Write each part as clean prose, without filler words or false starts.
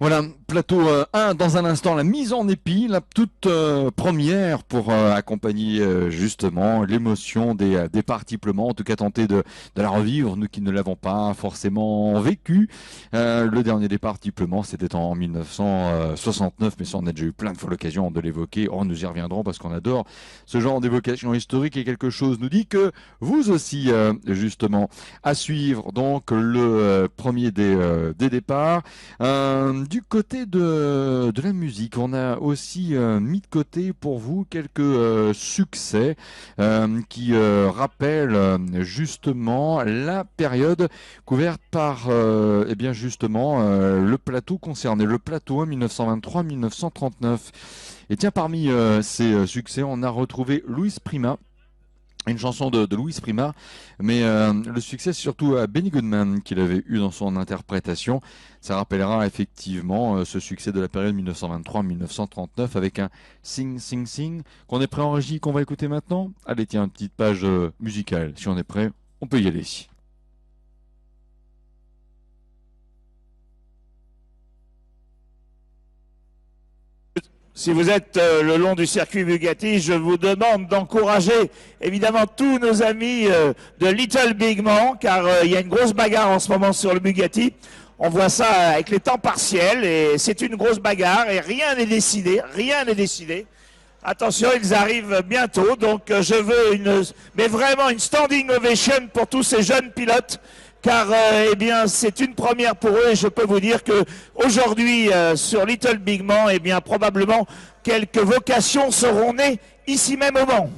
Voilà, plateau 1 dans un instant, la mise en épi, la toute première pour accompagner justement l'émotion des participlements, en tout cas tenter de la revivre, nous qui ne l'avons pas forcément vécu. Le dernier des participlements, c'était en 1969, mais ça on a déjà eu plein de fois l'occasion de l'évoquer. Oh, nous y reviendrons parce qu'on adore ce genre d'évocation historique et quelque chose nous dit que vous aussi, justement, à suivre donc le premier des départs. Du côté de la musique, on a aussi mis de côté pour vous quelques succès qui rappellent justement la période couverte par eh bien justement le plateau concerné, le plateau 1 1923-1939. Et tiens, parmi ces succès, on a retrouvé Louis Prima, une chanson de Louis Prima, mais le succès c'est surtout à Benny Goodman qu'il avait eu dans son interprétation. Ça rappellera effectivement ce succès de la période 1923-1939 avec un Sing Sing Sing qu'on est prêt en régie, qu'on va écouter maintenant. Allez, tiens, une petite page musicale. Si on est prêt, on peut y aller. Si vous êtes le long du circuit Bugatti, je vous demande d'encourager évidemment tous nos amis de Little Big Man, car il y a une grosse bagarre en ce moment sur le Bugatti. On voit ça avec les temps partiels et c'est une grosse bagarre et rien n'est décidé, rien n'est décidé. Attention, ils arrivent bientôt, donc je veux mais vraiment une standing ovation pour tous ces jeunes pilotes, car eh bien c'est une première pour eux et je peux vous dire que aujourd'hui sur Little Big Man, eh bien probablement quelques vocations seront nées ici même au Mans.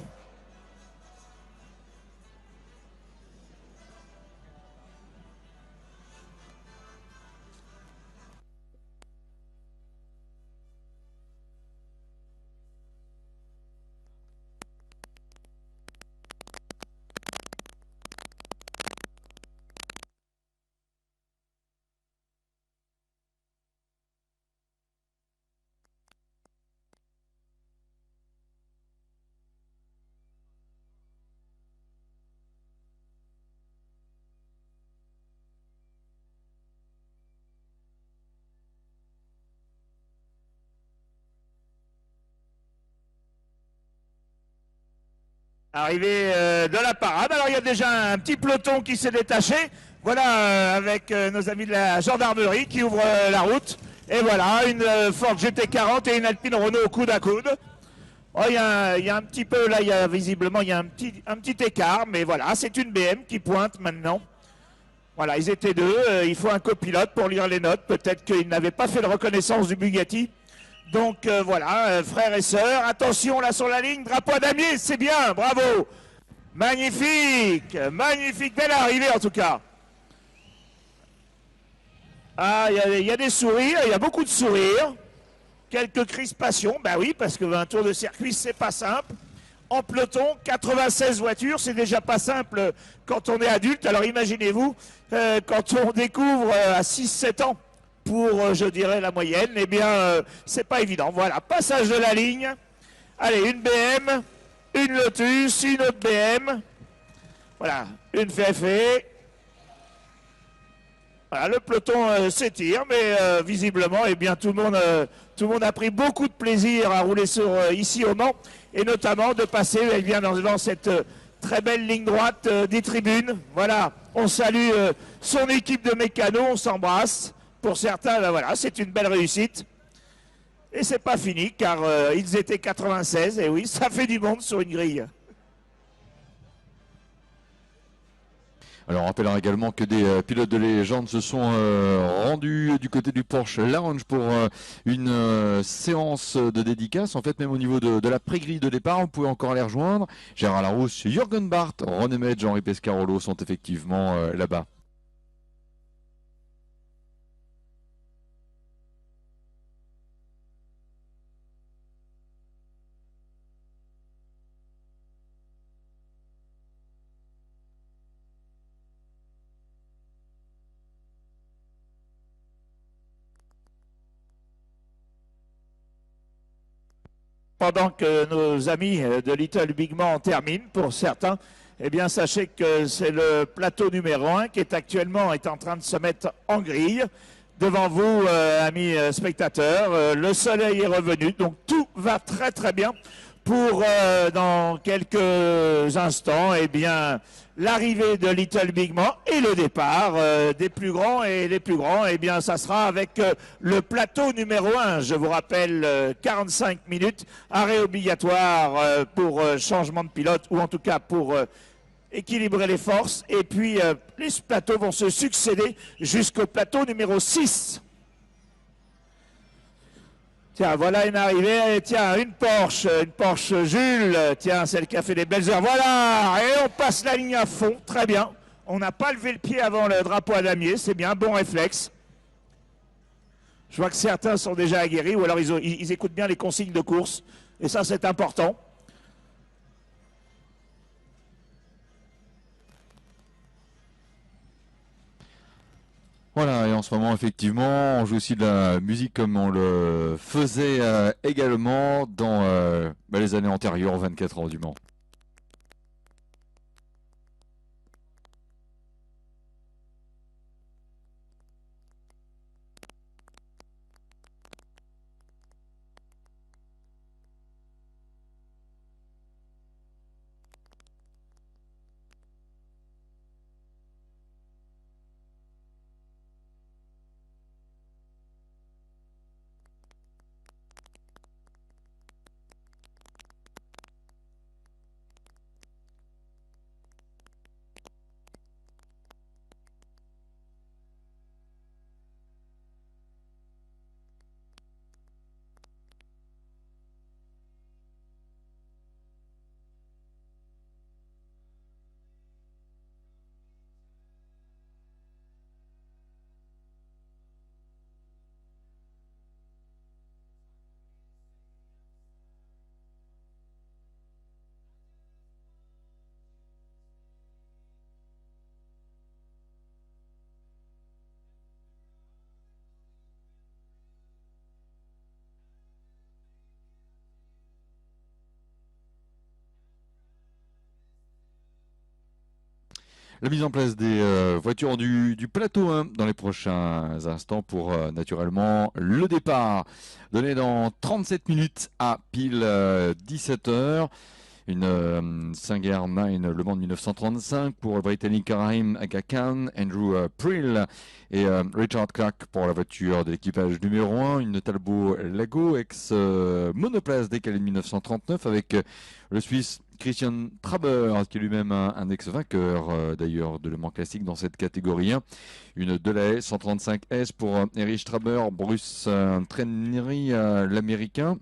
Arrivé de la parade. Alors il y a déjà un petit peloton qui s'est détaché. Voilà, avec nos amis de la gendarmerie qui ouvrent la route. Et voilà, une Ford GT40 et une Alpine Renault coude à coude. Oh, il y a un petit peu, là, visiblement, il y a un petit écart. Mais voilà, c'est une BM qui pointe maintenant. Voilà, ils étaient deux. Il faut un copilote pour lire les notes. Peut-être qu'ils n'avaient pas fait de reconnaissance du Bugatti. Donc voilà, frères et sœurs, attention là sur la ligne, drapeau à damier, c'est bien, bravo. Magnifique, magnifique, belle arrivée en tout cas. Ah, il y a des sourires, il y a beaucoup de sourires. Quelques crispations, bah oui, parce qu'un tour de circuit, c'est pas simple. En peloton, 96 voitures, c'est déjà pas simple quand on est adulte. Alors imaginez-vous, quand on découvre à 6-7 ans, pour, je dirais, la moyenne, eh bien, c'est pas évident. Voilà, passage de la ligne. Allez, une BM, une Lotus, une autre BM. Voilà, une VFE. Voilà, le peloton s'étire, mais visiblement, eh bien, tout le monde a pris beaucoup de plaisir à rouler ici au Mans, et notamment de passer eh bien, dans cette très belle ligne droite des tribunes. Voilà, on salue son équipe de mécanos, on s'embrasse. Pour certains, ben voilà, c'est une belle réussite. Et c'est pas fini, car ils étaient 96, et oui, ça fait du monde sur une grille. Alors on rappellera également que des pilotes de légende se sont rendus du côté du Porsche Lounge pour une séance de dédicace. En fait, même au niveau de la pré-grille de départ, vous pouvez encore les rejoindre. Gérard Larousse, Jürgen Barth, René Medj, Henri Pescarolo sont effectivement là-bas. Pendant que nos amis de Little Big Man terminent, pour certains, eh bien, sachez que c'est le plateau numéro 1 qui est en train de se mettre en grille. devant vous, amis spectateurs. Le soleil est revenu, donc tout va très très bien pour dans quelques instants, eh bien, l'arrivée de Little Big Man et le départ des plus grands. Et les plus grands, eh bien, ça sera avec le plateau numéro 1. Je vous rappelle, 45 minutes, arrêt obligatoire pour changement de pilote, ou en tout cas pour équilibrer les forces. Et puis, les plateaux vont se succéder jusqu'au plateau numéro 6. Tiens, voilà une arrivée, tiens, une Porsche Jules, tiens, celle qui a fait des belles heures, voilà, et on passe la ligne à fond, très bien. On n'a pas levé le pied avant le drapeau à damier, c'est bien, bon réflexe. Je vois que certains sont déjà aguerris, ou alors ils écoutent bien les consignes de course, et ça c'est important. Voilà, et en ce moment, effectivement, on joue aussi de la musique comme on le faisait également dans les années antérieures aux 24 heures du Mans. La mise en place des voitures du plateau 1 dans les prochains instants pour naturellement le départ donné dans 37 minutes à pile 17 heures. Une Singer 9 Le Mans de 1935 pour le Britannique Rahim Aga Khan, Andrew Prill et Richard Clark pour la voiture de l'équipage numéro 1. Une Talbot Lago ex-monoplace décalée de 1939 avec le Suisse Christian Traber, qui est lui-même un ex-vainqueur d'ailleurs de Le Mans classique dans cette catégorie 1. Une Delahaye 135S pour Erich Traber, Bruce Trennery, l'américain.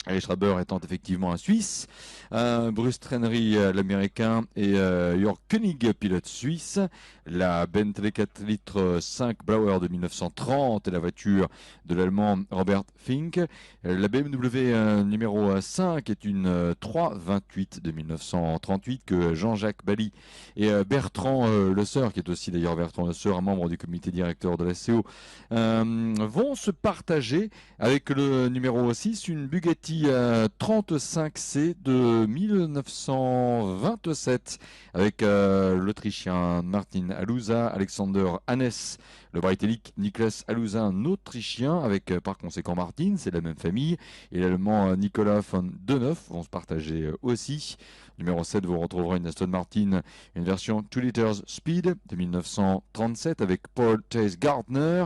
Erich Traber étant effectivement un Suisse, Bruce Trennery l'américain et Jörg Koenig pilote suisse. La Bentley 4 litres 5 Blauer de 1930 et la voiture de l'allemand Robert Fink. La BMW numéro 5 est une 328 de 1938 que Jean-Jacques Bally et Bertrand Le Seur, qui est aussi d'ailleurs Bertrand Le Seur, un membre du comité directeur de la CO, vont se partager avec le numéro 6, une Bugatti 35C de 1927 avec l'Autrichien Martin Alusa, Alexander Hannes, le Britannique Niklas Alusa, un Autrichien avec par conséquent Martin, c'est la même famille, et l'Allemand Nicolas von Deneuf vont se partager aussi. Numéro 7, vous retrouverez une Aston Martin, une version 2 litres Speed de 1937 avec Paul Chase Gardner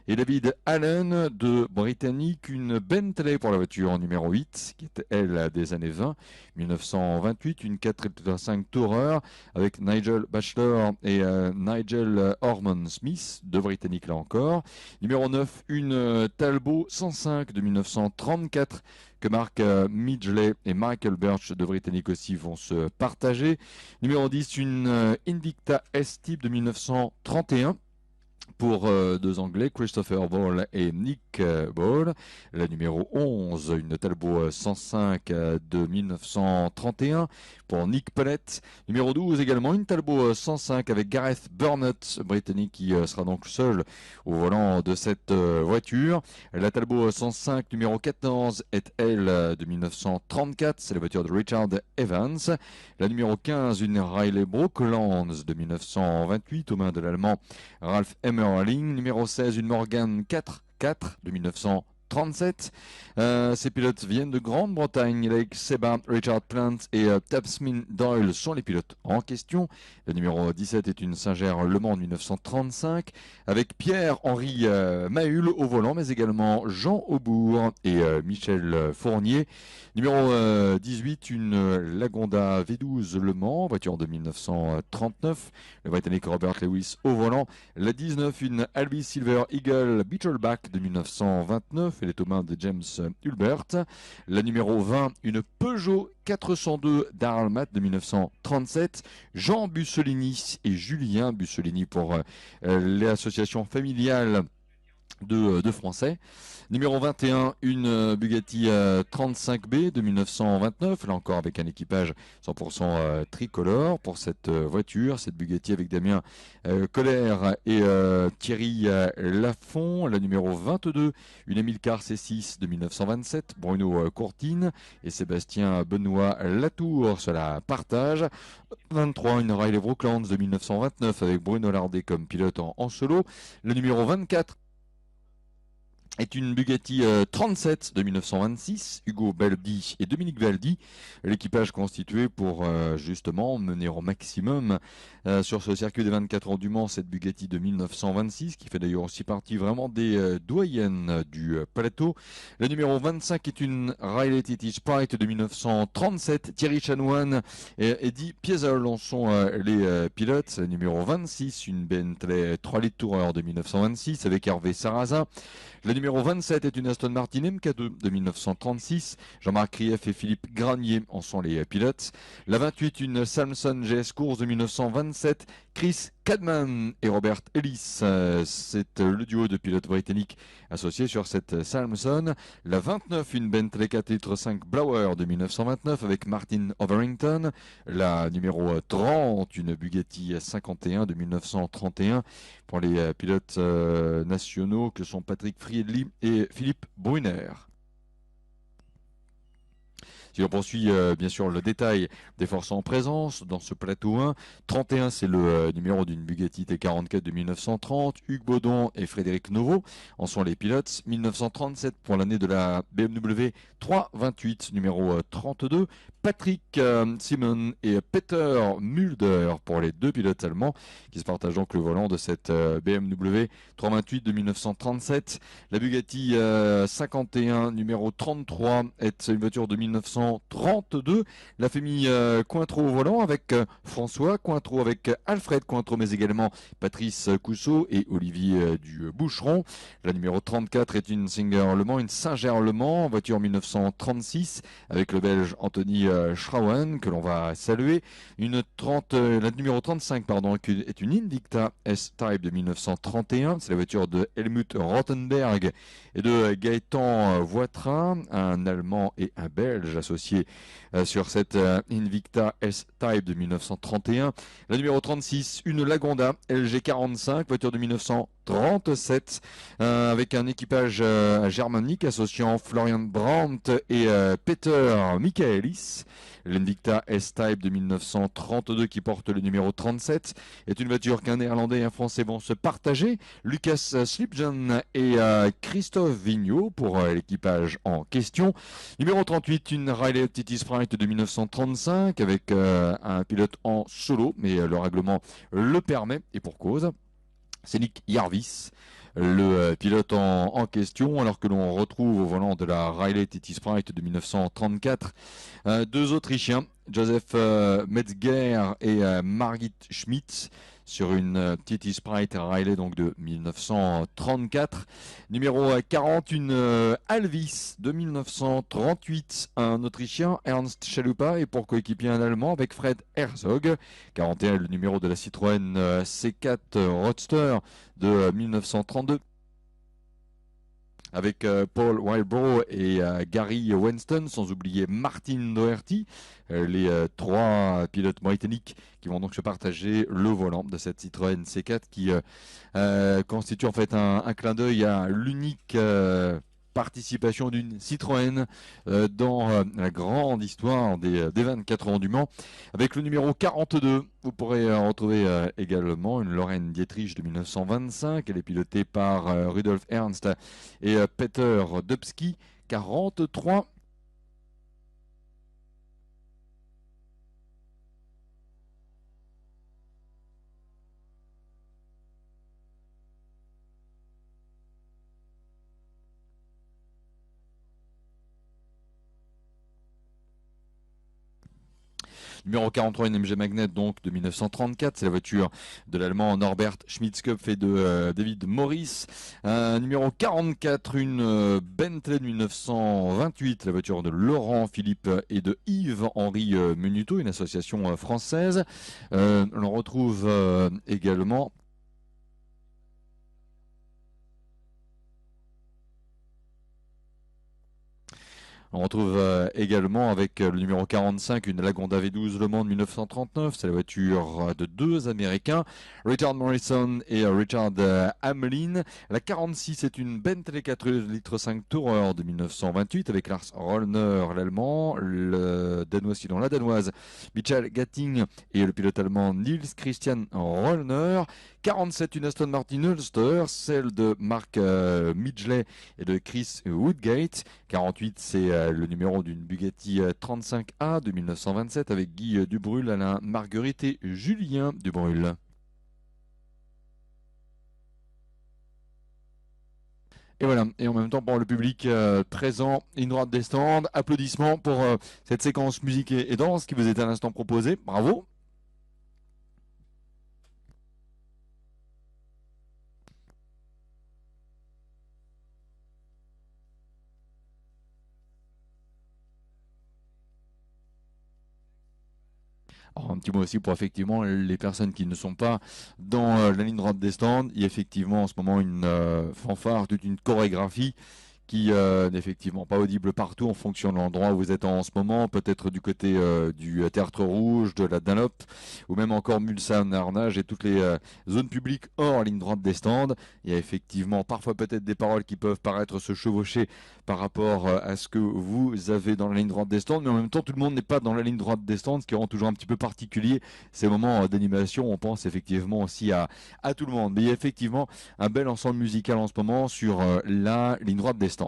et David Allen de Britannique, une Bentley pour la voiture numéro 8, qui est elle des années 20, 1928, une 4,5 Tourer avec Nigel Bachelor et Nigel Ormond Smith de Britannique là encore. Numéro 9, une Talbot 105 de 1934 que Mark Midgley et Michael Birch de Britannique aussi vont se partager. Numéro 10, une Invicta S-Type de 1931. Pour deux Anglais, Christopher Ball et Nick Ball. La numéro 11, une Talbot 105 de 1931 pour Nick Paulette. Numéro 12 également, une Talbot 105 avec Gareth Burnett, britannique, qui sera donc seul au volant de cette voiture. La Talbot 105 numéro 14 est elle de 1934, c'est la voiture de Richard Evans. La numéro 15, une Riley Brooklands de 1928 aux mains de l'Allemand Ralph Emmer Simmerling. Numéro 16, une Morgan 4-4 de 1937. Ces pilotes viennent de Grande-Bretagne. Lake Seba, Richard Plant et Tabsmin Doyle sont les pilotes en question. Le numéro 17 est une Singer Le Mans 1935 avec Pierre-Henri Mahul au volant, mais également Jean Aubourg et Michel Fournier. Numéro 18, une Lagonda V12 Le Mans, voiture de 1939. Le Britannique Robert Lewis au volant. La 19, une Albi Silver Eagle Beetleback de 1929. Elle est aux mains de James Hulbert. La numéro 20, une Peugeot 402 d'Arlmat de 1937. Jean Bussolini et Julien Bussolini pour l'association familiale de Français. Numéro 21, une Bugatti 35B de 1929, là encore avec un équipage 100% tricolore pour cette voiture, cette Bugatti avec Damien Colère et Thierry Lafont. La numéro 22, une Emilcar C6 de 1927, Bruno Courtine et Sébastien Benoît Latour se la partagent. 23, une Riley Brooklands de 1929 avec Bruno Lardet comme pilote en solo. Le numéro 24, est une Bugatti 37 de 1926, Hugo Baldi et Dominique Valdi, l'équipage constitué pour justement mener au maximum sur ce circuit des 24 heures du Mans cette Bugatti de 1926, qui fait d'ailleurs aussi partie vraiment des doyennes du plateau. Le numéro 25 est une Riley TT Sprite de 1937, Thierry Chanoine et Eddie Piezol en sont les pilotes. Le numéro 26, une Bentley 3 litres Tourer de 1926 avec Hervé Sarrazin. Le numéro 27 est une Aston Martin MK2 de 1936. Jean-Marc Krief et Philippe Granier en sont les pilotes. La 28, une Samson GS Course de 1927. Chris Cadman et Robert Ellis, c'est le duo de pilotes britanniques associés sur cette Samson. La 29, une Bentley 4 litres 5 Blower de 1929 avec Martin Overington. La numéro 30, une Bugatti 51 de 1931 pour les pilotes nationaux que sont Patrick Friedli et Philippe Brunner. Si on poursuit bien sûr le détail des forces en présence dans ce plateau 1, 31 c'est le numéro d'une Bugatti T44 de 1930, Hugues Baudon et Frédéric Novo en sont les pilotes, 1937 pour l'année de la BMW 328 numéro 32, Patrick Simon et Peter Mulder pour les deux pilotes allemands qui se partagent donc le volant de cette BMW 328 de 1937. La Bugatti 51 numéro 33 est une voiture de 1932. La famille Cointreau au volant avec François Cointreau, avec Alfred Cointreau, mais également Patrice Cousseau et Olivier du Boucheron. La numéro 34 est une Singer Le Mans, une Singer Le Mans, voiture 1936 avec le Belge Anthony Schrauen que l'on va saluer. La numéro 35 pardon, est une Invicta S-Type de 1931. C'est la voiture de Helmut Rothenberg et de Gaëtan Voitrin, un Allemand et un Belge associés sur cette Invicta S-Type de 1931. La numéro 36, une Lagonda LG45, voiture de 1937, avec un équipage germanique associant Florian Brandt et Peter Michaelis. L'Invicta S-Type de 1932 qui porte le numéro 37 est une voiture qu'un Néerlandais et un Français vont se partager. Lucas Slipjohn et Christophe Vigneault pour l'équipage en question. Numéro 38, une Riley TT Sprite de 1935 avec un pilote en solo, mais le règlement le permet et pour cause. C'est Nick Jarvis, le pilote en question, alors que l'on retrouve au volant de la Riley TT Sprite de 1934 deux Autrichiens, Joseph Metzger et Margit Schmidt, sur une TT Sprite Riley donc de 1934. Numéro 40, une Alvis de 1938, un Autrichien, Ernst Chalupa, et pour coéquipier un Allemand avec Fred Herzog. 41, le numéro de la Citroën C4 Roadster de 1932. Avec Paul Wildbrow et Gary Winston, sans oublier Martin Doherty, les trois pilotes britanniques qui vont donc se partager le volant de cette Citroën C4 qui constitue en fait un clin d'œil à l'unique participation d'une Citroën dans la grande histoire des 24 ans du Mans. Avec le numéro 42, vous pourrez retrouver également une Lorraine Dietrich de 1925. Elle est pilotée par Rudolf Ernst et Peter Dubsky. 43. Numéro 43, une MG Magnet donc de 1934, c'est la voiture de l'allemand Norbert Schmitzkopf et de David Morris. Numéro 44, une Bentley de 1928, la voiture de Laurent Philippe et de Yves-Henri Menuto, une association française. On retrouve également On retrouve également avec le numéro 45 une Lagonda V12 Le Mans de 1939. C'est la voiture de deux Américains, Richard Morrison et Richard Hamelin. La 46 est une Bentley 4 litres 5 Tourer de 1928 avec Lars Rollner, l'Allemand, le Danois sinon la Danoise, Michael Gatting et le pilote allemand Nils Christian Rollner. 47 une Aston Martin Ulster, celle de Mark Midgley et de Chris Woodgate. 48 c'est le numéro d'une Bugatti 35A de 1927 avec Guy Dubrul, Alain Marguerite et Julien Dubrul. Et voilà, et en même temps pour le public présent, une droite des stands, applaudissements pour cette séquence musique et danse qui vous est à l'instant proposée. Bravo. Alors, un petit mot aussi pour effectivement les personnes qui ne sont pas dans la ligne droite des stands. Il y a effectivement en ce moment une fanfare, toute une chorégraphie qui n'est effectivement pas audible partout en fonction de l'endroit où vous êtes en ce moment, peut-être du côté du Théâtre Rouge, de la Dunlop, ou même encore Mulsanne, Arnage et toutes les zones publiques hors ligne droite des stands. Il y a effectivement parfois peut-être des paroles qui peuvent paraître se chevaucher par rapport à ce que vous avez dans la ligne droite des stands, mais en même temps tout le monde n'est pas dans la ligne droite des stands, ce qui rend toujours un petit peu particulier ces moments d'animation. On pense effectivement aussi à tout le monde. Mais il y a effectivement un bel ensemble musical en ce moment sur la ligne droite des stands.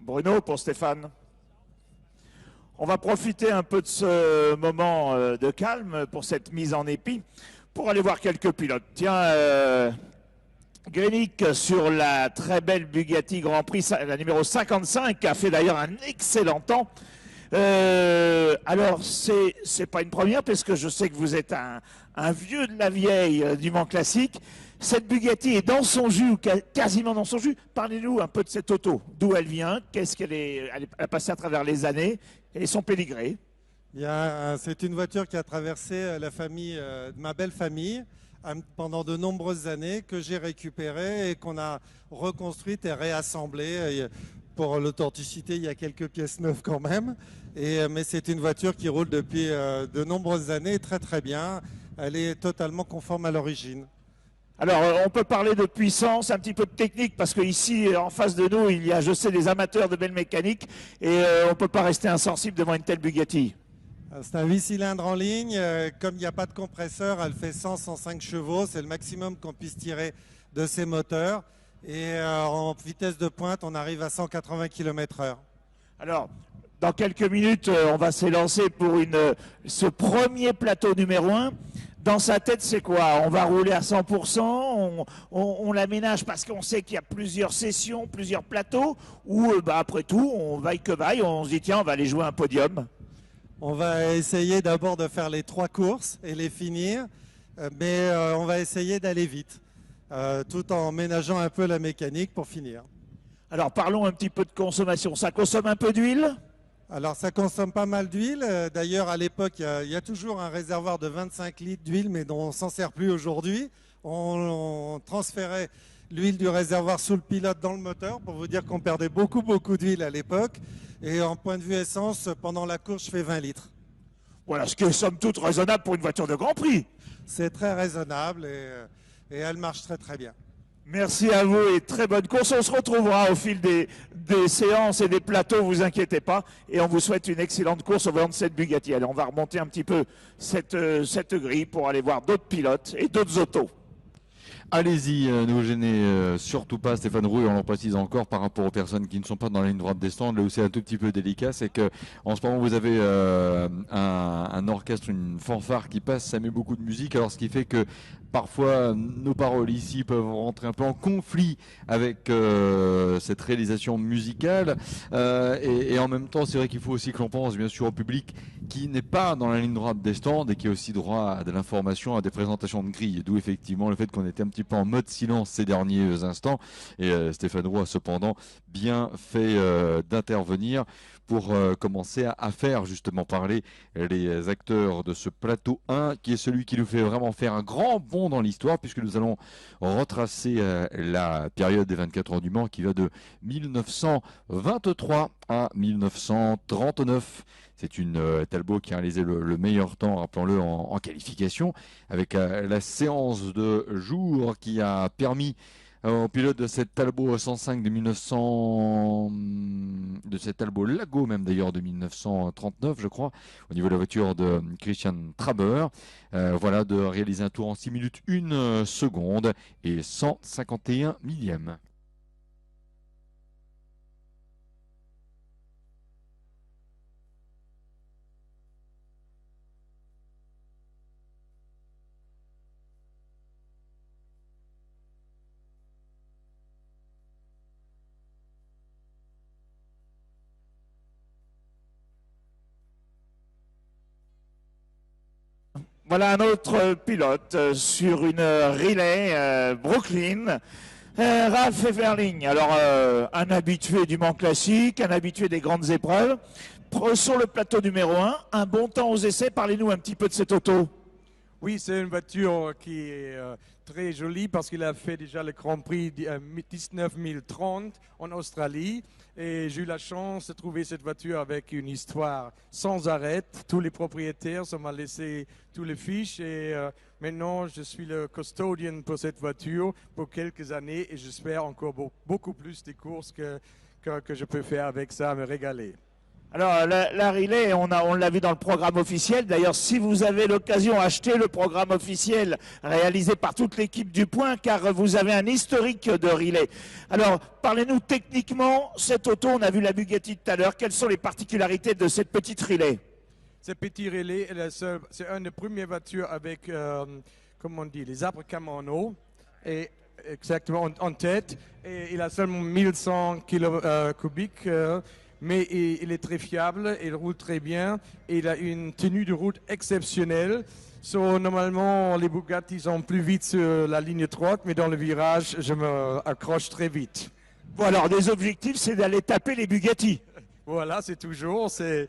Bruno, pour Stéphane. On va profiter un peu de ce moment de calme pour cette mise en épi, pour aller voir quelques pilotes. Tiens, Grenic sur la très belle Bugatti Grand Prix, la numéro 55, qui a fait d'ailleurs un excellent temps. Alors, c'est pas une première, parce que je sais que vous êtes un vieux de la vieille du Mans classique. Cette Bugatti est dans son jus, quasiment dans son jus. Parlez-nous un peu de cette auto, d'où elle vient, qu'est-ce qu'elle est, elle a passé à travers les années, et son pédigré. C'est une voiture qui a traversé la famille, ma belle famille, pendant de nombreuses années, que j'ai récupérée et qu'on a reconstruite et réassemblée. Pour l'authenticité, il y a quelques pièces neuves quand même. Mais c'est une voiture qui roule depuis de nombreuses années très très bien. Elle est totalement conforme à l'origine. Alors, on peut parler de puissance, un petit peu de technique, parce qu'ici, en face de nous, il y a, je sais, des amateurs de belle mécanique, et on ne peut pas rester insensible devant une telle Bugatti. C'est un 8 cylindres en ligne. Comme il n'y a pas de compresseur, elle fait 100-105 chevaux. C'est le maximum qu'on puisse tirer de ces moteurs. Et en vitesse de pointe, on arrive à 180 km/h. Alors, dans quelques minutes, on va s'élancer pour ce premier plateau numéro 1. Dans sa tête, c'est quoi? On va rouler à 100%, on l'aménage parce qu'on sait qu'il y a plusieurs sessions, plusieurs plateaux, ou après tout, on vaille que vaille, on se dit tiens, on va aller jouer un podium. On va essayer d'abord de faire les 3 courses et les finir, mais on va essayer d'aller vite, tout en ménageant un peu la mécanique pour finir. Alors parlons un petit peu de consommation. Ça consomme un peu d'huile? Alors ça consomme pas mal d'huile. D'ailleurs, à l'époque, il y a toujours un réservoir de 25 litres d'huile, mais dont on ne s'en sert plus aujourd'hui. On transférait l'huile du réservoir sous le pilote dans le moteur pour vous dire qu'on perdait beaucoup d'huile à l'époque. Et en point de vue essence, pendant la course, je fais 20 litres. Voilà, ce qui est somme toute raisonnable pour une voiture de Grand Prix. C'est très raisonnable et elle marche très très bien. Merci à vous et très bonne course. On se retrouvera au fil des séances et des plateaux, vous inquiétez pas. Et on vous souhaite une excellente course au volant de cette Bugatti. Allez, on va remonter un petit peu cette grille pour aller voir d'autres pilotes et d'autres autos. Allez-y, ne vous gênez surtout pas, Stéphane Roux, et on le précise encore par rapport aux personnes qui ne sont pas dans la ligne droite des stands. Là où c'est un tout petit peu délicat, c'est que en ce moment vous avez un orchestre, une fanfare qui passe, ça met beaucoup de musique, alors ce qui fait que parfois nos paroles ici peuvent rentrer un peu en conflit avec cette réalisation musicale, et en même temps c'est vrai qu'il faut aussi que l'on pense bien sûr au public qui n'est pas dans la ligne droite des stands et qui a aussi droit à de l'information, à des présentations de grilles, d'où effectivement le fait qu'on était un petit peu en mode silence ces derniers instants, et Stéphane Roux a cependant bien fait d'intervenir pour commencer à faire justement parler les acteurs de ce plateau 1, qui est celui qui nous fait vraiment faire un grand bond dans l'histoire, puisque nous allons retracer la période des 24 heures du Mans qui va de 1923 à 1939. C'est une Talbot qui a réalisé le meilleur temps, rappelons-le, en qualification, avec la séance de jour qui a permis au pilote de cette Talbot 105 de 1900, de cette Talbot Lago même d'ailleurs de 1939 je crois, au niveau de la voiture de Christian Traber, voilà, de réaliser un tour en 6 minutes 1 seconde et 151 millièmes. Voilà un autre pilote sur une relay Brooklyn, Ralph Everling. Alors un habitué du Mans classique, un habitué des grandes épreuves. Sur le plateau numéro 1 bon temps aux essais. Parlez-nous un petit peu de cette auto. Oui, c'est une voiture qui est très jolie parce qu'il a fait déjà le Grand Prix 19030 en Australie. Et j'ai eu la chance de trouver cette voiture avec une histoire sans arrêt. Tous les propriétaires, ça m'a laissé tous les fiches. Et maintenant, je suis le custodian pour cette voiture pour quelques années. Et j'espère encore beaucoup plus de courses que je peux faire avec ça, me régaler. Alors, la relais, on l'a vu dans le programme officiel. D'ailleurs, si vous avez l'occasion, achetez le programme officiel réalisé par toute l'équipe du Point, car vous avez un historique de relais. Alors, parlez-nous techniquement, cette auto, on a vu la Bugatti tout à l'heure. Quelles sont les particularités de cette petite relais? Ce petit relais, c'est une des premières voitures avec, comment on dit, les arbres Camano, et exactement en tête. Et il a seulement 1100 kg cubiques. Mais il est très fiable, il roule très bien, et il a une tenue de route exceptionnelle. Normalement, les Bugatti sont plus vite sur la ligne droite, mais dans le virage, je me accroche très vite. Bon, alors, les objectifs, c'est d'aller taper les Bugatti. Voilà, c'est toujours, c'est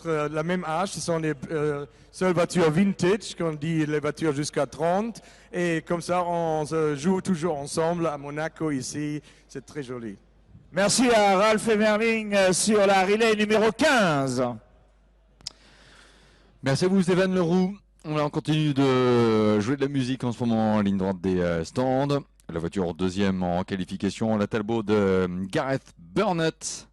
la même âge, ce sont les seules voitures vintage, qu'on dit les voitures jusqu'à 30, et comme ça, on se joue toujours ensemble à Monaco ici, c'est très joli. Merci à Ralph Emerling sur la relais numéro 15. Merci à vous Stéphane Leroux. On continue de jouer de la musique en ce moment en ligne droite des stands. La voiture deuxième en qualification, la Talbot de Gareth Burnett,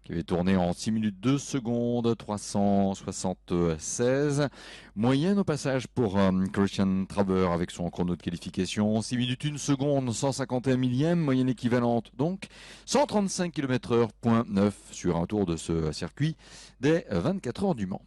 qui avait tourné en 6 minutes 2 secondes, 376. Moyenne au passage pour Christian Traver avec son chrono de qualification. 6 minutes 1 seconde, 151 millième, moyenne équivalente donc. 135 km/h, point 9 sur un tour de ce circuit des 24 heures du Mans.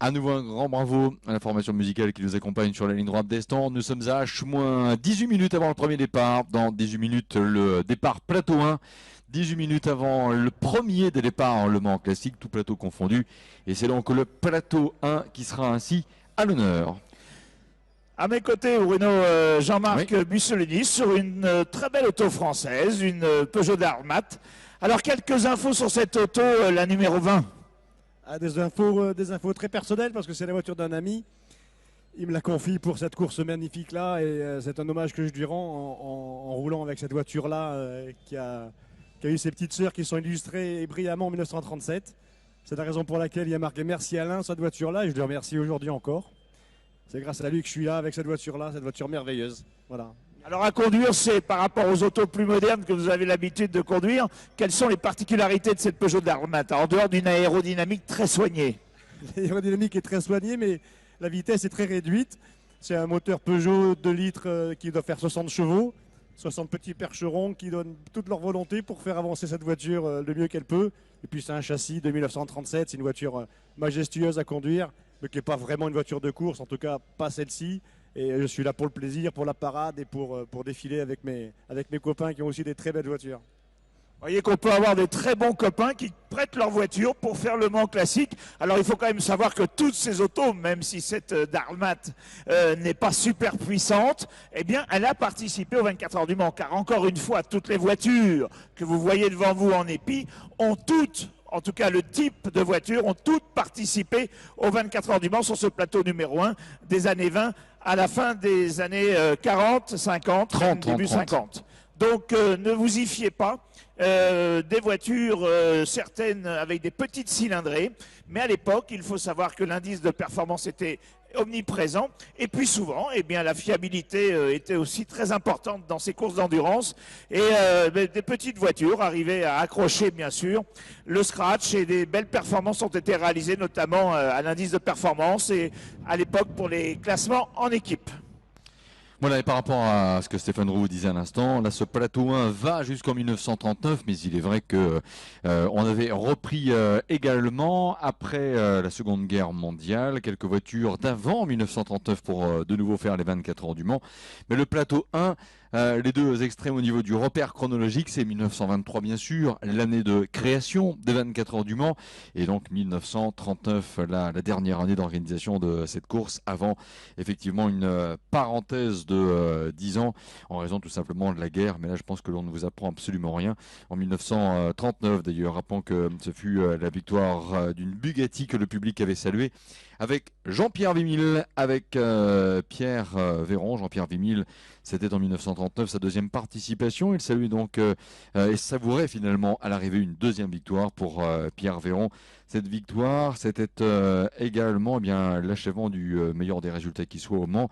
À nouveau un grand bravo à la formation musicale qui nous accompagne sur la ligne droite des stands. Nous sommes à H-18 minutes avant le premier départ. Dans 18 minutes, le départ plateau 1. 18 minutes avant le premier des départs Le Mans classique, tout plateau confondu. Et c'est donc le plateau 1 qui sera ainsi à l'honneur. À mes côtés, Bruno, Jean-Marc Bussolini sur une très belle auto française, une Peugeot Darmat. Alors, quelques infos sur cette auto, la numéro 20. Des infos très personnelles parce que c'est la voiture d'un ami. Il me la confie pour cette course magnifique-là et c'est un hommage que je lui rends en roulant avec cette voiture-là qui a eu ses petites sœurs qui sont illustrées brillamment en 1937. C'est la raison pour laquelle il a marqué merci Alain, cette voiture-là, et je le remercie aujourd'hui encore. C'est grâce à lui que je suis là avec cette voiture-là, cette voiture merveilleuse. Voilà. Alors à conduire, c'est par rapport aux autos plus modernes que vous avez l'habitude de conduire. Quelles sont les particularités de cette Peugeot Darmat en dehors d'une aérodynamique très soignée? L'aérodynamique est très soignée, mais la vitesse est très réduite. C'est un moteur Peugeot 2 litres qui doit faire 60 chevaux, 60 petits percherons qui donnent toute leur volonté pour faire avancer cette voiture le mieux qu'elle peut. Et puis c'est un châssis de 1937, c'est une voiture majestueuse à conduire, mais qui n'est pas vraiment une voiture de course, en tout cas pas celle-ci. Et je suis là pour le plaisir, pour la parade et pour défiler avec mes copains qui ont aussi des très belles voitures. Vous voyez qu'on peut avoir des très bons copains qui prêtent leur voiture pour faire le Mans classique. Alors il faut quand même savoir que toutes ces autos, même si cette Darmat n'est pas super puissante, eh bien elle a participé aux 24 heures du Mans. Car encore une fois, toutes les voitures que vous voyez devant vous en épi ont toutes, en tout cas le type de voiture, ont toutes participé aux 24 heures du Mans sur ce plateau numéro 1 des années 20 à la fin des années 40, 50, 30, début 30. 50. Donc ne vous y fiez pas. Des voitures, certaines avec des petites cylindrées, mais à l'époque, il faut savoir que l'indice de performance était omniprésent, et puis souvent, eh bien, la fiabilité était aussi très importante dans ces courses d'endurance, et des petites voitures arrivaient à accrocher, bien sûr, le scratch, et des belles performances ont été réalisées, notamment à l'indice de performance, et à l'époque pour les classements en équipe. Voilà, et par rapport à ce que Stéphane Roux disait à l'instant, là, ce plateau 1 va jusqu'en 1939, mais il est vrai que on avait repris également, après la Seconde Guerre mondiale, quelques voitures d'avant 1939 pour de nouveau faire les 24 heures du Mans. Mais le plateau 1 Les deux extrêmes au niveau du repère chronologique, c'est 1923 bien sûr, l'année de création des 24 heures du Mans, et donc 1939, la dernière année d'organisation de cette course, avant effectivement une parenthèse de 10 ans, en raison tout simplement de la guerre, mais là je pense que l'on ne vous apprend absolument rien. En 1939 d'ailleurs, rappelons que ce fut la victoire d'une Bugatti que le public avait saluée, avec Jean-Pierre Vimille, avec Pierre Véron. Jean-Pierre Vimille, c'était en 1939 sa deuxième participation. Il salue donc et savourait finalement à l'arrivée une deuxième victoire pour Pierre Véron. Cette victoire, c'était également eh bien l'achèvement du meilleur des résultats qui soit au Mans,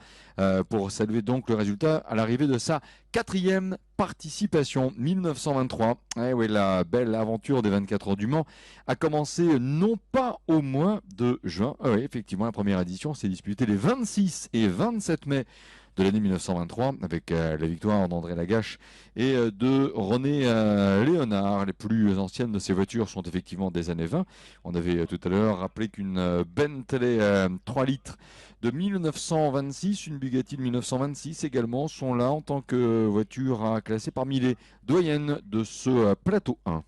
pour saluer donc le résultat à l'arrivée de sa quatrième participation, 1923. Eh oui, la belle aventure des 24 heures du Mans a commencé non pas au mois de juin. Oui, effectivement, la première édition s'est disputée les 26 et 27 mai de l'année 1923 avec la victoire d'André Lagache et de René Léonard. Les plus anciennes de ces voitures sont effectivement des années 20. On avait tout à l'heure rappelé qu'une Bentley 3 litres de 1926, une Bugatti de 1926 également sont là en tant que voiture à classer parmi les doyennes de ce plateau 1.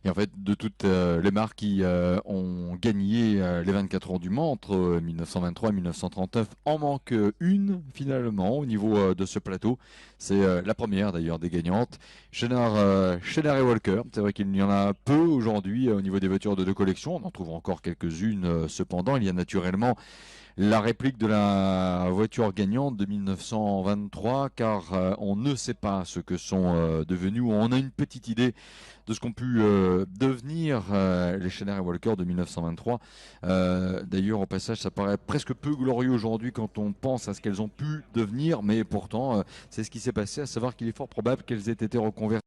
Et en fait, de toutes les marques qui ont gagné les 24 heures du Mans entre 1923 et 1939, en manque une finalement au niveau de ce plateau. C'est la première d'ailleurs des gagnantes. Schneider et Walker. C'est vrai qu'il y en a peu aujourd'hui au niveau des voitures de collection. On en trouve encore quelques-unes cependant. Il y a naturellement la réplique de la voiture gagnante de 1923, car on ne sait pas ce que sont devenus, ou on a une petite idée de ce qu'ont pu devenir les Schneider et Walker de 1923. D'ailleurs, au passage, ça paraît presque peu glorieux aujourd'hui quand on pense à ce qu'elles ont pu devenir, mais pourtant, c'est ce qui s'est passé, à savoir qu'il est fort probable qu'elles aient été reconverties.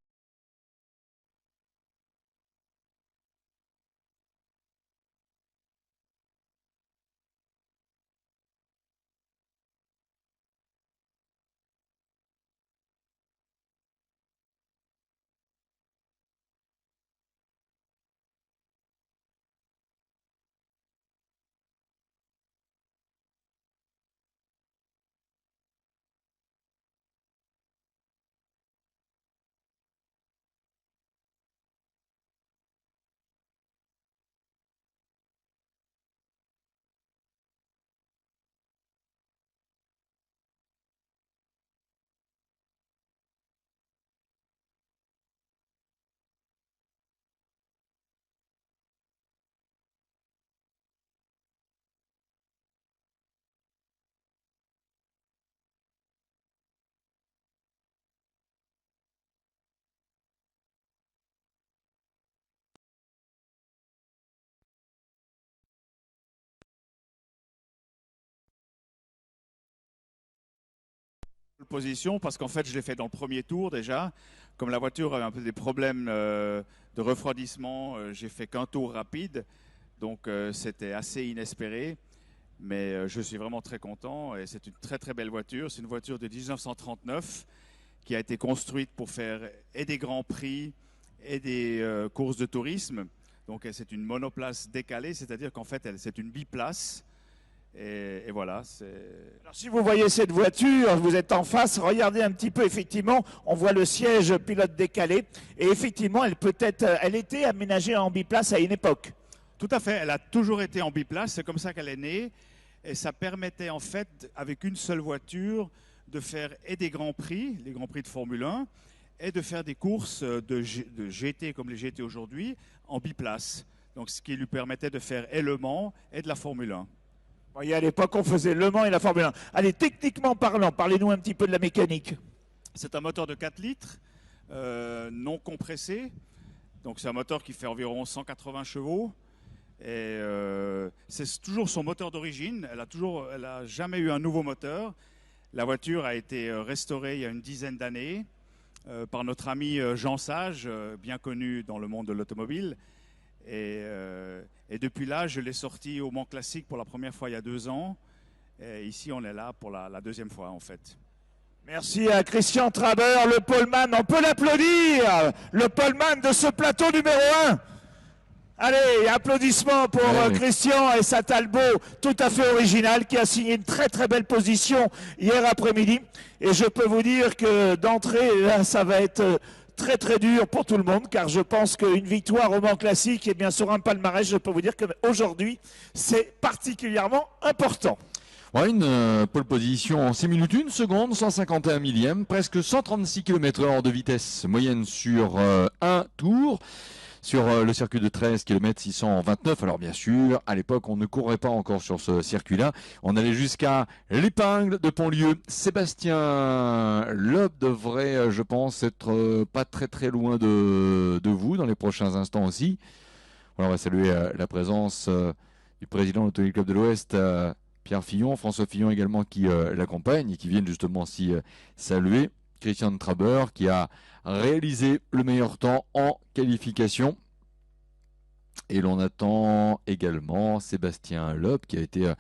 Position parce qu'en fait je l'ai fait dans le premier tour déjà. Comme la voiture avait un peu des problèmes de refroidissement, j'ai fait qu'un tour rapide, donc c'était assez inespéré, mais je suis vraiment très content et c'est une très très belle voiture. C'est une voiture de 1939 qui a été construite pour faire et des grands prix et des courses de tourisme. Donc c'est une monoplace décalée, c'est-à-dire qu'en fait c'est une biplace. Et voilà. Alors, si vous voyez cette voiture, vous êtes en face, regardez un petit peu, effectivement, on voit le siège pilote décalé. Et effectivement, elle était aménagée en biplace à une époque. Tout à fait, elle a toujours été en biplace, c'est comme ça qu'elle est née. Et ça permettait en fait, avec une seule voiture, de faire et des grands prix, les grands prix de Formule 1, et de faire des courses de GT comme les GT aujourd'hui, en biplace. Donc ce qui lui permettait de faire et Le Mans et de la Formule 1. Vous voyez, à l'époque, on faisait Le Mans et la Formule 1. Allez, techniquement parlant, parlez-nous un petit peu de la mécanique. C'est un moteur de 4 litres, non compressé. Donc c'est un moteur qui fait environ 180 chevaux. Et c'est toujours son moteur d'origine. Elle a jamais eu un nouveau moteur. La voiture a été restaurée il y a une dizaine d'années par notre ami Jean Sage, bien connu dans le monde de l'automobile. Et depuis là, je l'ai sorti au Mans Classique pour la première fois il y a 2 ans. Et ici, on est là pour la deuxième fois, en fait. Merci à Christian Traber, le poleman. On peut l'applaudir, le poleman de ce plateau numéro 1. Allez, applaudissements pour Ouais. Christian et sa Talbot tout à fait originale qui a signé une très très belle position hier après-midi. Et je peux vous dire que d'entrée, là, ça va être très très dur pour tout le monde car je pense qu'une victoire au Mans Classique et bien sur un palmarès, je peux vous dire qu'aujourd'hui, c'est particulièrement important. Ouais, une pole position en 6 minutes 1 seconde, 151 millième, presque 136 km/h de vitesse moyenne sur un tour. Sur le circuit de 13 km 629. Alors bien sûr, à l'époque, on ne courait pas encore sur ce circuit-là. On allait jusqu'à l'Épingle de Pontlieu. Sébastien Loeb devrait, je pense, être pas très très loin de vous dans les prochains instants aussi. Voilà, on va saluer la présence du président de l'Automobile Club de l'Ouest, Pierre Fillon, François Fillon également qui l'accompagne et qui viennent justement s'y saluer. Christian Traber qui a réalisé le meilleur temps en qualification. Et l'on attend également Sébastien Loeb qui a été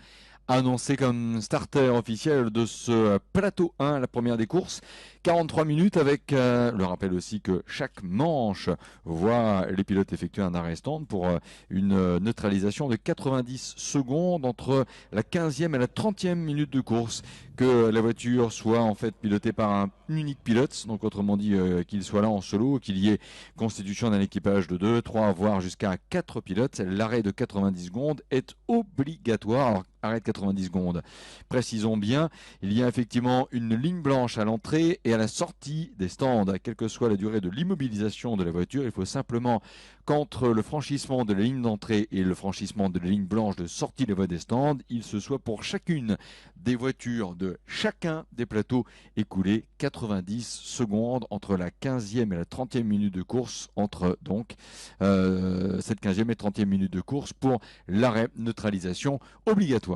annoncé comme starter officiel de ce plateau 1, la première des courses. 43 minutes avec, le rappel aussi que chaque manche voit les pilotes effectuer un arrêt stand pour une neutralisation de 90 secondes entre la 15e et la 30e minute de course. Que la voiture soit en fait pilotée par un unique pilote, donc autrement dit qu'il soit là en solo, qu'il y ait constitution d'un équipage de 2, 3, voire jusqu'à 4 pilotes. L'arrêt de 90 secondes est obligatoire. Alors, arrêt de 90 secondes, précisons bien, il y a effectivement une ligne blanche à l'entrée et à la sortie des stands, quelle que soit la durée de l'immobilisation de la voiture. Il faut simplement qu'entre le franchissement de la ligne d'entrée et le franchissement de la ligne blanche de sortie des voies des stands, il se soit pour chacune des voitures de chacun des plateaux écoulé 90 secondes entre la 15e et la 30e minute de course, entre donc cette 15e et 30e minute de course pour l'arrêt neutralisation obligatoire.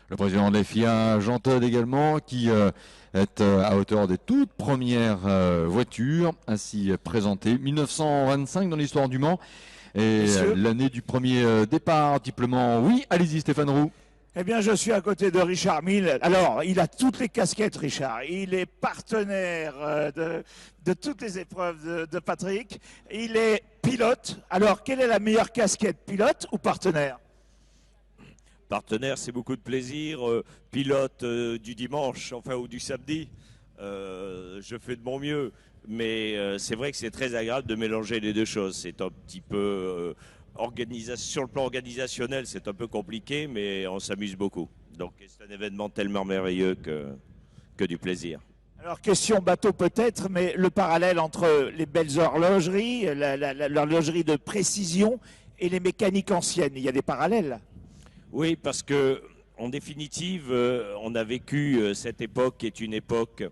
Le président de la FIA, Jean Todt également, qui est à hauteur des toutes premières voitures ainsi présentées. 1925 dans l'histoire du Mans et l'année du premier départ, typiquement. Oui, allez-y Stéphane Roux. Eh bien, je suis à côté de Richard Mille. Alors, il a toutes les casquettes, Richard. Il est partenaire de toutes les épreuves de Patrick. Il est pilote. Alors, quelle est la meilleure casquette, pilote ou partenaire ? Partenaire, c'est beaucoup de plaisir. Pilote du dimanche, enfin, ou du samedi, je fais de mon mieux. Mais c'est vrai que c'est très agréable de mélanger les deux choses. C'est un petit peu... sur le plan organisationnel, c'est un peu compliqué, mais on s'amuse beaucoup. Donc c'est un événement tellement merveilleux que du plaisir. Alors question bateau peut-être, mais le parallèle entre les belles horlogeries, l'horlogerie de précision et les mécaniques anciennes, il y a des parallèles. Oui, parce que en définitive, on a vécu cette époque qui est une époque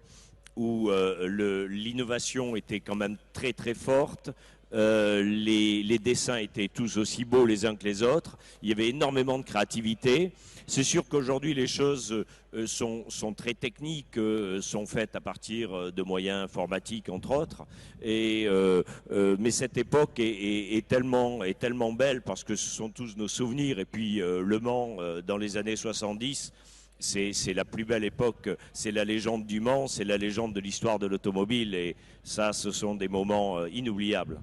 où l'innovation était quand même très très forte. Les dessins étaient tous aussi beaux les uns que les autres. Il y avait énormément de créativité. C'est sûr qu'aujourd'hui les choses sont très techniques, sont faites à partir de moyens informatiques entre autres. Mais cette époque est tellement belle parce que ce sont tous nos souvenirs. Et puis Le Mans dans les années 70. C'est la plus belle époque, c'est la légende du Mans, c'est la légende de l'histoire de l'automobile et ça, ce sont des moments inoubliables.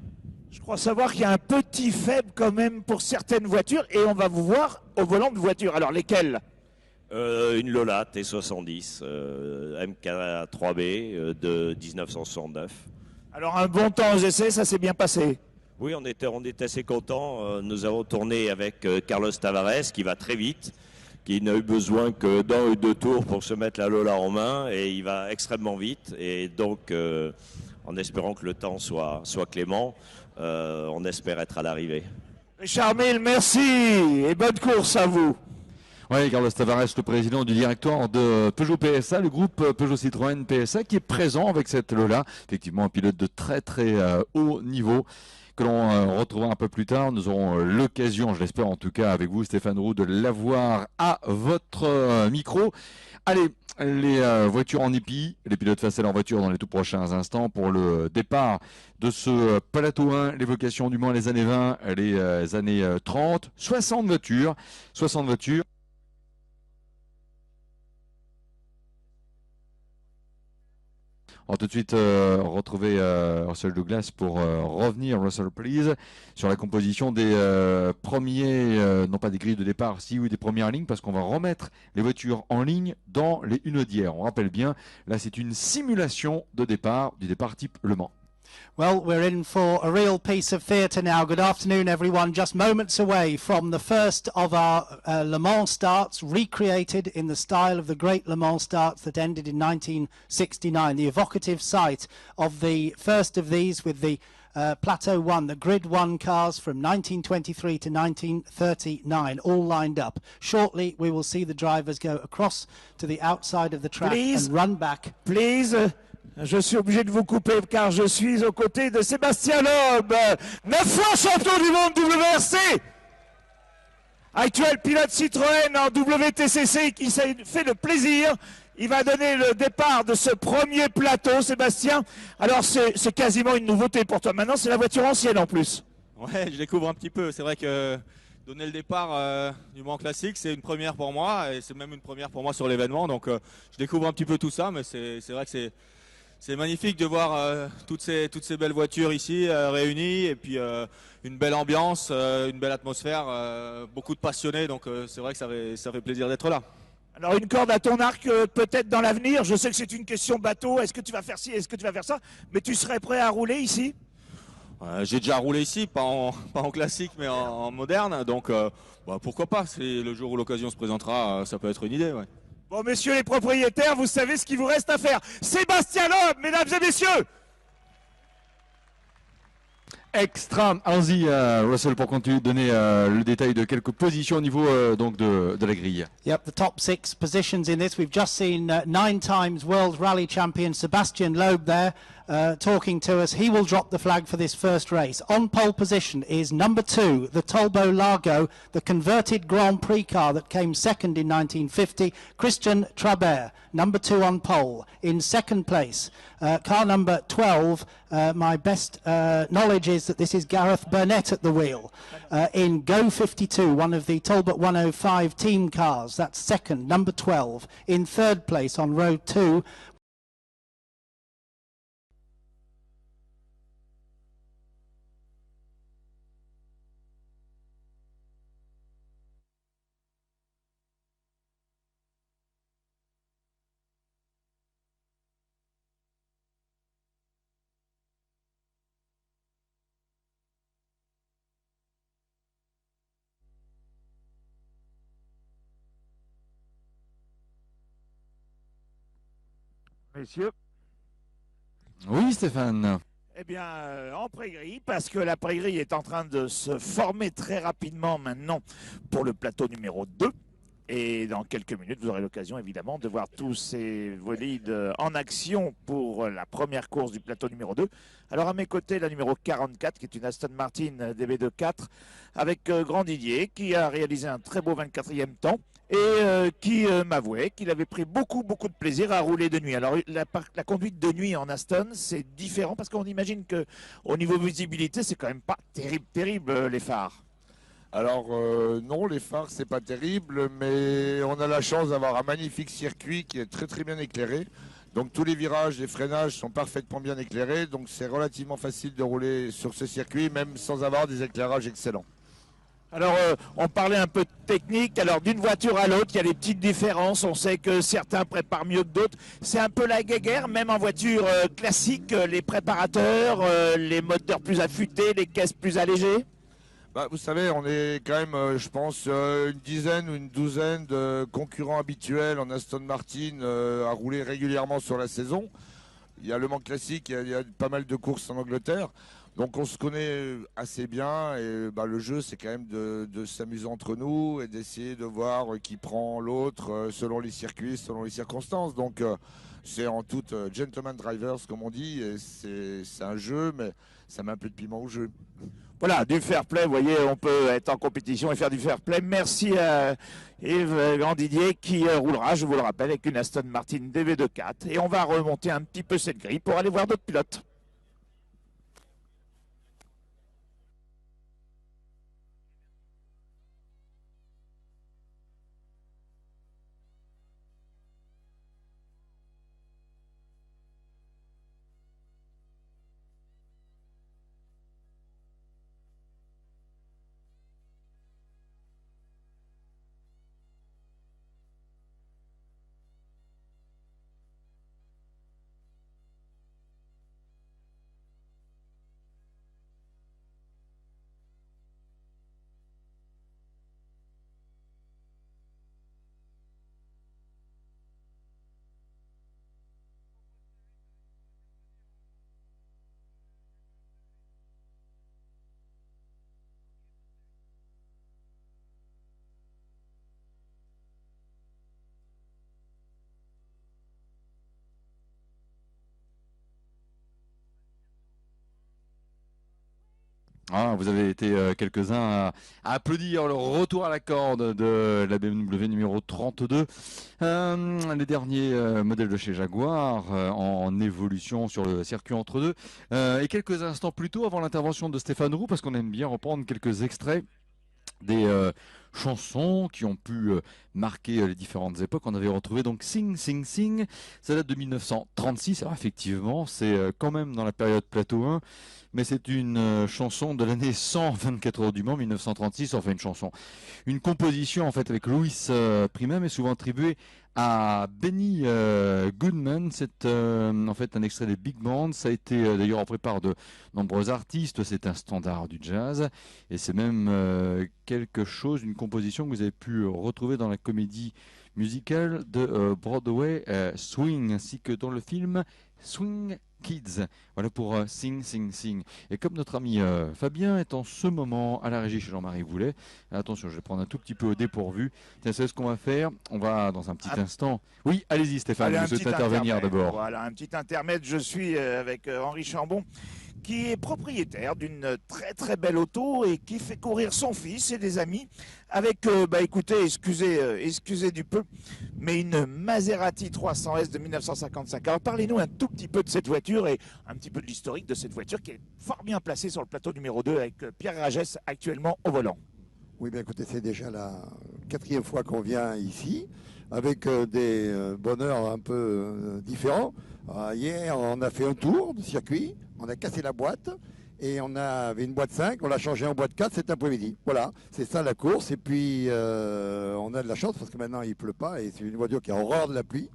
Je crois savoir qu'il y a un petit faible quand même pour certaines voitures et on va vous voir au volant de voiture. Alors lesquelles ? Une Lola T70 MK3B de 1969. Alors un bon temps aux essais, ça s'est bien passé ? Oui, on est assez contents. Nous avons tourné avec Carlos Tavares qui va très vite, qui n'a eu besoin que d'un ou deux tours pour se mettre la Lola en main et il va extrêmement vite et donc en espérant que le temps soit clément, on espère être à l'arrivée. Richard Mille, merci et bonne course à vous. Oui, Carlos Tavares, le président du directoire de Peugeot PSA, le groupe Peugeot Citroën PSA, qui est présent avec cette Lola. Effectivement, un pilote de très très haut niveau que l'on retrouvera un peu plus tard. Nous aurons l'occasion, je l'espère en tout cas avec vous Stéphane Roux, de l'avoir à votre micro. Allez, les voitures en épi, les pilotes face à leur voiture dans les tout prochains instants pour le départ de ce plateau 1, l'évocation du Mans les années 20, les années 30, 60 voitures. On va tout de suite retrouver Russell Douglas pour revenir, Russell please, sur la composition des premiers, non pas des grilles de départ, si ou des premières lignes, parce qu'on va remettre les voitures en ligne dans les unodières. On rappelle bien, là c'est une simulation de départ, du départ type Le Mans. Well, we're in for a real piece of theatre now. Good afternoon, everyone. Just moments away from the first of our Le Mans starts, recreated in the style of the great Le Mans starts that ended in 1969. The evocative sight of the first of these with the Plateau 1, the Grid 1 cars from 1923 to 1939, all lined up. Shortly, we will see the drivers go across to the outside of the track and run back. Please. Je suis obligé de vous couper car je suis aux côtés de Sébastien Loeb, 9 fois champion du monde WRC, actuel pilote Citroën en WTCC qui s'est fait le plaisir. Il va donner le départ de ce premier plateau, Sébastien. Alors c'est quasiment une nouveauté pour toi. Maintenant, c'est la voiture ancienne en plus. Ouais, je découvre un petit peu. C'est vrai que donner le départ du Mans Classique, c'est une première pour moi et c'est même une première pour moi sur l'événement. Donc je découvre un petit peu tout ça, mais c'est vrai que c'est magnifique de voir toutes ces belles voitures ici réunies et puis une belle ambiance, une belle atmosphère, beaucoup de passionnés. Donc c'est vrai que ça fait plaisir d'être là. Alors une corde à ton arc peut-être dans l'avenir. Je sais que c'est une question bateau. Est-ce que tu vas faire ci, est-ce que tu vas faire ça? Mais tu serais prêt à rouler ici? J'ai déjà roulé ici, pas en classique mais en moderne. Donc pourquoi pas? C'est le jour où l'occasion se présentera, ça peut être une idée. Ouais. Bon, messieurs les propriétaires, vous savez ce qu'il vous reste à faire. Sébastien Loeb, mesdames et messieurs. Extra. Allons-y, Russell, pour continuer de donner le détail de quelques positions au niveau donc de la grille. Yep, the top 6 positions in this. We've just seen 9 times World Rally Champion Sebastian Loeb there talking to us. He will drop the flag for this first race. On pole position is number 2, the Tolbo Largo, the converted Grand Prix car that came second in 1950, Christian Trabert, number 2 on pole. In second place, car number 12, my best knowledge is that this is Gareth Burnett at the wheel. In Go 52, one of the Talbot 105 team cars, that's second, number 12. In third place on row 2, Messieurs. Oui, Stéphane. Eh bien, en pré-grille, parce que la pré-grille est en train de se former très rapidement maintenant pour le plateau numéro 2. Et dans quelques minutes, vous aurez l'occasion évidemment de voir tous ces bolides en action pour la première course du plateau numéro 2. Alors à mes côtés, la numéro 44, qui est une Aston Martin DB24, avec Grand Didier, qui a réalisé un très beau 24e temps et qui m'avouait qu'il avait pris beaucoup de plaisir à rouler de nuit. Alors la conduite de nuit en Aston, c'est différent parce qu'on imagine qu'au niveau visibilité, c'est quand même pas terrible les phares. Alors non, les phares c'est pas terrible, mais on a la chance d'avoir un magnifique circuit qui est très bien éclairé. Donc tous les virages, les freinages sont parfaitement bien éclairés, donc c'est relativement facile de rouler sur ce circuit, même sans avoir des éclairages excellents. Alors on parlait un peu de technique, alors d'une voiture à l'autre, il y a des petites différences, on sait que certains préparent mieux que d'autres. C'est un peu la guéguerre, même en voiture classique, les préparateurs, les moteurs plus affûtés, les caisses plus allégées. Vous savez, on est quand même, je pense, une dizaine ou une douzaine de concurrents habituels en Aston Martin à rouler régulièrement sur la saison. Il y a le Mans Classique, il y a pas mal de courses en Angleterre. Donc on se connaît assez bien et le jeu c'est quand même de s'amuser entre nous et d'essayer de voir qui prend l'autre selon les circuits, selon les circonstances. Donc c'est en toute gentleman drivers comme on dit, et c'est un jeu mais ça met un peu de piment au jeu. Voilà, du fair play, vous voyez, on peut être en compétition et faire du fair play. Merci à Yves Grandidier qui roulera, je vous le rappelle, avec une Aston Martin DB24. Et on va remonter un petit peu cette grille pour aller voir d'autres pilotes. Ah, vous avez été quelques-uns à applaudir le retour à la corde de la BMW numéro 32. Les derniers modèles de chez Jaguar en évolution sur le circuit entre deux. Et quelques instants plus tôt, avant l'intervention de Stéphane Roux, parce qu'on aime bien reprendre quelques extraits des chansons qui ont pu marquer les différentes époques. On avait retrouvé donc Sing Sing Sing, ça date de 1936. Alors effectivement, c'est quand même dans la période Plateau 1, mais c'est une chanson de l'année 124 heures du Mans, 1936. Enfin une composition en fait avec Louis Prima, mais souvent attribuée à Benny Goodman. C'est en fait un extrait des Big Bands. Ça a été d'ailleurs en prépare de nombreux artistes. C'est un standard du jazz et c'est même quelque chose, une composition que vous avez pu retrouver dans la comédie musicale de Broadway Swing, ainsi que dans le film Swing Kids. Voilà pour Sing Sing Sing. Et comme notre ami Fabien est en ce moment à la régie chez Jean-Marie Boulet, attention, je vais prendre un tout petit peu au dépourvu. Tiens, c'est ce qu'on va faire. On va dans un petit instant. Oui, allez-y Stéphane, Allez, vous souhaitez intervenir d'abord. Voilà, un petit intermède. Je suis avec Henri Chambon, qui est propriétaire d'une très très belle auto et qui fait courir son fils et des amis avec, écoutez, excusez du peu, mais une Maserati 300S de 1955. Alors parlez-nous un tout petit peu de cette voiture et un petit peu de l'historique de cette voiture qui est fort bien placée sur le plateau numéro 2 avec Pierre Ragès actuellement au volant. Oui, bien écoutez, c'est déjà la 4e fois qu'on vient ici, avec des bonheurs un peu différents. Hier, on a fait un tour de circuit, on a cassé la boîte, et on avait une boîte 5, on l'a changée en boîte 4 cet après-midi. Voilà, c'est ça la course, et puis on a de la chance, parce que maintenant il ne pleut pas, et c'est une voiture qui a horreur de la pluie.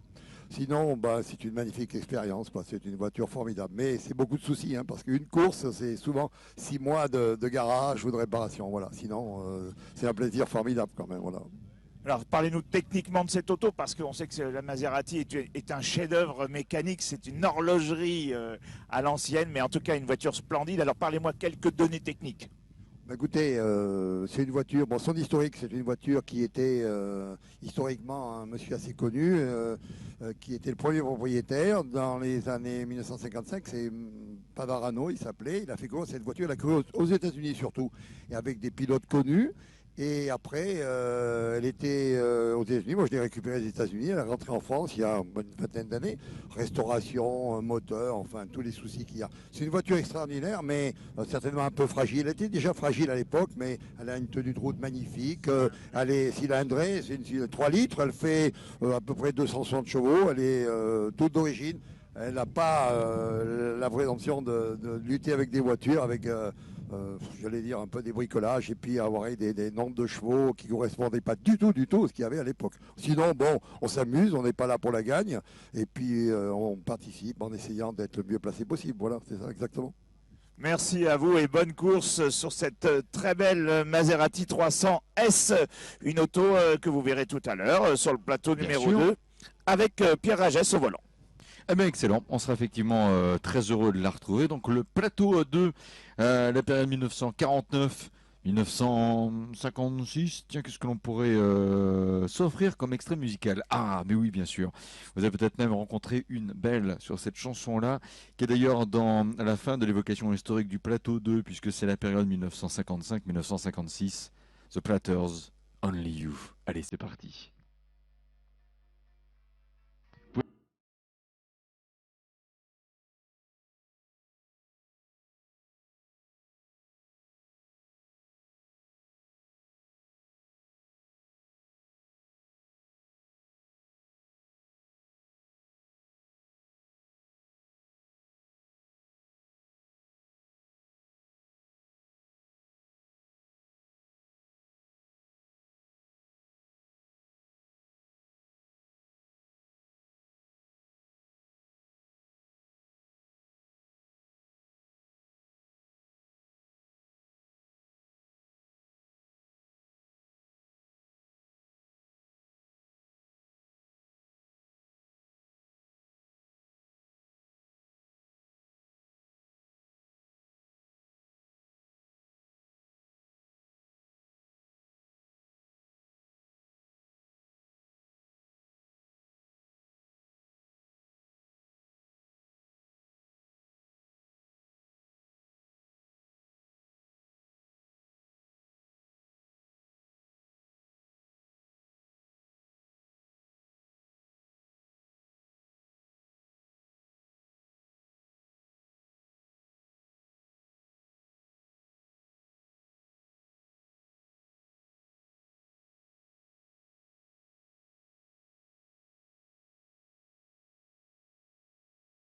Sinon, c'est une magnifique expérience, c'est une voiture formidable. Mais c'est beaucoup de soucis, parce qu'une course, c'est souvent 6 mois de garage ou de réparation. Voilà. Sinon, c'est un plaisir formidable quand même. Voilà. Alors parlez-nous techniquement de cette auto, parce qu'on sait que la Maserati est un chef-d'œuvre mécanique, c'est une horlogerie à l'ancienne, mais en tout cas une voiture splendide. Alors parlez-moi quelques données techniques. Écoutez, c'est une voiture, son historique, c'est une voiture qui était historiquement un monsieur assez connu, qui était le premier propriétaire dans les années 1955, c'est Pavarano, il s'appelait, il a fait courir cette voiture, il a couru aux États-Unis surtout, et avec des pilotes connus. Et après, elle était aux États-Unis. Moi, je l'ai récupérée aux États-Unis. Elle est rentrée en France il y a une vingtaine d'années. Restauration, moteur, enfin, tous les soucis qu'il y a. C'est une voiture extraordinaire, mais certainement un peu fragile. Elle était déjà fragile à l'époque, mais elle a une tenue de route magnifique. Elle est cylindrée, c'est une 3 litres. Elle fait à peu près 260 chevaux. Elle est toute d'origine. Elle n'a pas la présomption de lutter avec des voitures, avec... j'allais dire un peu des bricolages et puis avoir des nombres de chevaux qui ne correspondaient pas du tout à ce qu'il y avait à l'époque. Sinon, on s'amuse, on n'est pas là pour la gagne et puis on participe en essayant d'être le mieux placé possible. Voilà, c'est ça exactement. Merci à vous et bonne course sur cette très belle Maserati 300S, une auto que vous verrez tout à l'heure sur le plateau numéro 2 avec Pierre Ragès au volant. Eh bien, excellent. On sera effectivement très heureux de la retrouver. Donc, le plateau 2, la période 1949-1956. Tiens, qu'est-ce que l'on pourrait s'offrir comme extrait musical? Ah, mais oui, bien sûr. Vous avez peut-être même rencontré une belle sur cette chanson-là, qui est d'ailleurs à la fin de l'évocation historique du plateau 2, puisque c'est la période 1955-1956. The Platters, Only You. Allez, c'est parti.